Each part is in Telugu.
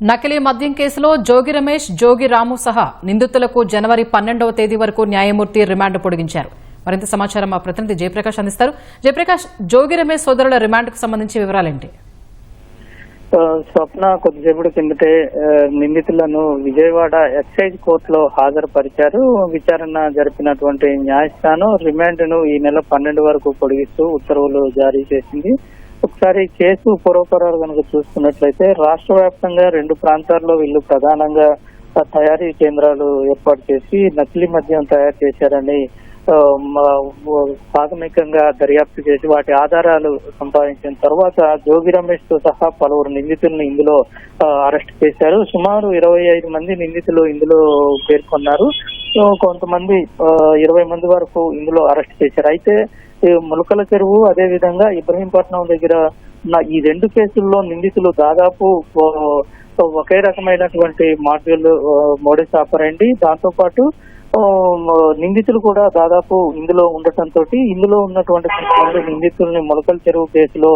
నకిలీ మద్యం కేసులో జోగి రమేష్, జోగి రాము సహా నిందితులకు జనవరి 12వ తేదీ వరకు న్యాయమూర్తి రిమాండ్ పొడిగించారు. మరింత సమాచారం మా ప్రతినిధి జయప్రకాష్ అందిస్తారు. జయప్రకాష్, జోగి రమేష్ సోదరుల రిమాండ్కు సంబంధించి వివరాలేంటి? స్వప్న కొద్దిసేపటి కిందటే నిందితులను విజయవాడ ఎక్సైజ్ కోర్టులో హాజరుపరిచారు. విచారణ జరిపినటువంటి న్యాయస్థానం రిమాండ్ ను ఈ నెల 12 వరకు పొడిగిస్తూ ఉత్తర్వులు జారీ చేసింది. ఒకసారి కేసు పూర్వపరాలు కనుక చూసుకున్నట్లయితే రాష్ట్ర వ్యాప్తంగా 2 ప్రాంతాల్లో వీళ్ళు ప్రధానంగా తయారీ కేంద్రాలు ఏర్పాటు చేసి నకిలీ మద్యం తయారు చేశారని ప్రాథమికంగా దర్యాప్తు చేసి వాటి ఆధారాలు సంపాదించిన తర్వాత జోగి రమేష్ తో సహా పలువురు నిందితులను ఇందులో అరెస్ట్ చేశారు. సుమారు 25 మంది నిందితులు ఇందులో పేర్కొన్నారు. కొంతమంది 20 మంది వరకు ఇందులో అరెస్ట్ చేశారు. అయితే ములకల చెరువు అదే విధంగా ఇబ్రహీంపట్నం దగ్గర ఉన్న ఈ 2 కేసుల్లో నిందితులు దాదాపు ఒకే రకమైనటువంటి మోడస్ ఆపరండి. దాంతో పాటు నిందితులు కూడా దాదాపు ఇందులో ఉండటంతో ఇందులో ఉన్నటువంటి కొంతమంది నిందితుల్ని ములకల చెరువు కేసులో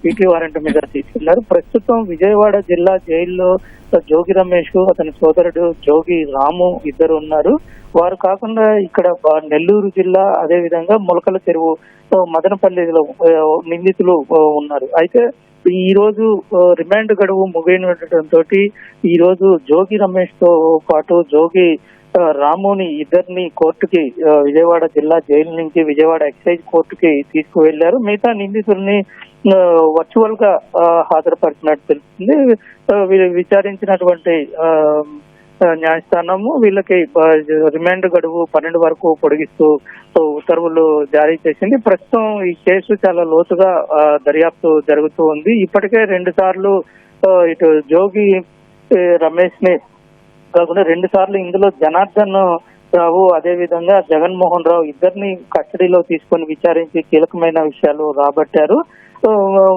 పీటీ వారెంట్ మీద తీసుకున్నారు. ప్రస్తుతం విజయవాడ జిల్లా జైల్లో జోగి రమేష్, అతని సోదరుడు జోగి రాము ఇద్దరు ఉన్నారు. వారు కాకుండా ఇక్కడ నెల్లూరు జిల్లా అదే విధంగా ములకల చెరువు మదనపల్లిలో నిందితులు ఉన్నారు. అయితే ఈ రోజు రిమాండ్ గడువు ముగియడంతో ఈ రోజు జోగి రమేష్ తో పాటు జోగి రాముని ఇద్దరిని కోర్టుకి విజయవాడ జిల్లా జైలు నుంచి విజయవాడ ఎక్సైజ్ కోర్టుకి తీసుకువెళ్లారు. మిగతా నిందితుల్ని వర్చువల్ గా హాజరుపరిచినట్టు తెలుస్తుంది. విచారించినటువంటి న్యాయస్థానము వీళ్ళకి రిమాండ్ గడువు 12 వరకు పొడిగిస్తూ ఉత్తర్వులు జారీ చేసింది. ప్రస్తుతం ఈ కేసు చాలా లోతుగా దర్యాప్తు జరుగుతూ ఉంది. ఇప్పటికే 2 సార్లు ఇటు జోగి రమేష్ ని కాకుండా 2 సార్లు ఇందులో జనార్దన్ రావు అదే విధంగా జగన్మోహన్ రావు ఇద్దరిని కస్టడీలో తీసుకొని విచారించి కీలకమైన విషయాలు రాబట్టారు.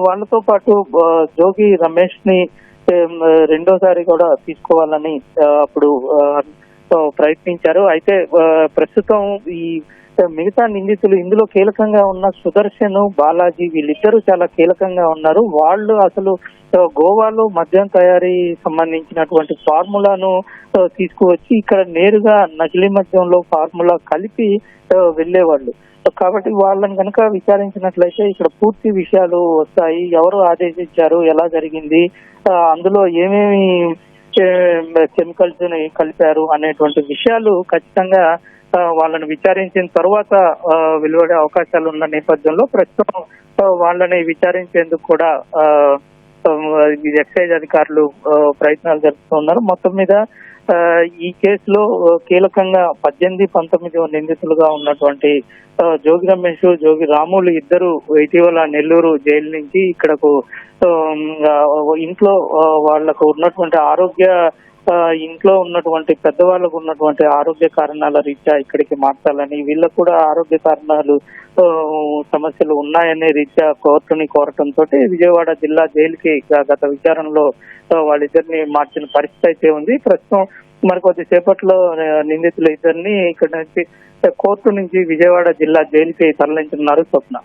వాళ్ళతో పాటు జోగి రమేష్ ని రెండోసారి కూడా తీసుకోవాలని అప్పుడు ప్రయత్నించారు. అయితే ప్రస్తుతం ఈ మిగతా నిందితులు ఇందులో కీలకంగా ఉన్న సుదర్శన్, బాలాజీ వీళ్ళిద్దరూ చాలా కీలకంగా ఉన్నారు. వాళ్ళు అసలు గోవాలో మద్యం తయారీ సంబంధించినటువంటి ఫార్ములాను తీసుకువచ్చి ఇక్కడ నేరుగా నకిలీ మద్యంలో ఫార్ములా కలిపి వెళ్లేవాళ్ళు. కాబట్టి వాళ్ళని కనుక విచారించినట్లయితే ఇక్కడ పూర్తి విషయాలు వస్తాయి. ఎవరు ఆదేశించారు, ఎలా జరిగింది, అందులో ఏమేమి కెమికల్స్ ని కలిపారు అనేటువంటి విషయాలు ఖచ్చితంగా వాళ్ళని విచారించిన తర్వాత వెలువడే అవకాశాలు ఉన్న నేపథ్యంలో ప్రస్తుతం వాళ్ళని విచారించేందుకు కూడా ఎక్సైజ్ అధికారులు ప్రయత్నాలు జరుపుతున్నారు. మొత్తం మీద ఈ కేసులో కీలకంగా 18, 19 నిందితులుగా ఉన్నటువంటి జోగి రమేష్, జోగి రాములు ఇద్దరు ఇటీవల నెల్లూరు జైలు నుంచి ఇక్కడకు ఇంట్లో వాళ్లకు ఉన్నటువంటి ఇంట్లో ఉన్నటువంటి పెద్దవాళ్ళకు ఉన్నటువంటి ఆరోగ్య కారణాల రీత్యా ఇక్కడికి మార్చాలని, వీళ్ళకు కూడా ఆరోగ్య కారణాలు సమస్యలు ఉన్నాయనే రీత్యా కోర్టుని కోరటంతో విజయవాడ జిల్లా జైలుకి గత విచారణలో వాళ్ళిద్దరిని మార్చిన పరిస్థితి అయితే ఉంది. ప్రస్తుతం మరికొద్ది సేపట్లో నిందితులు ఇద్దరిని ఇక్కడ నుంచి కోర్టు నుంచి విజయవాడ జిల్లా జైలుకి తరలించున్నారు. స్వప్న.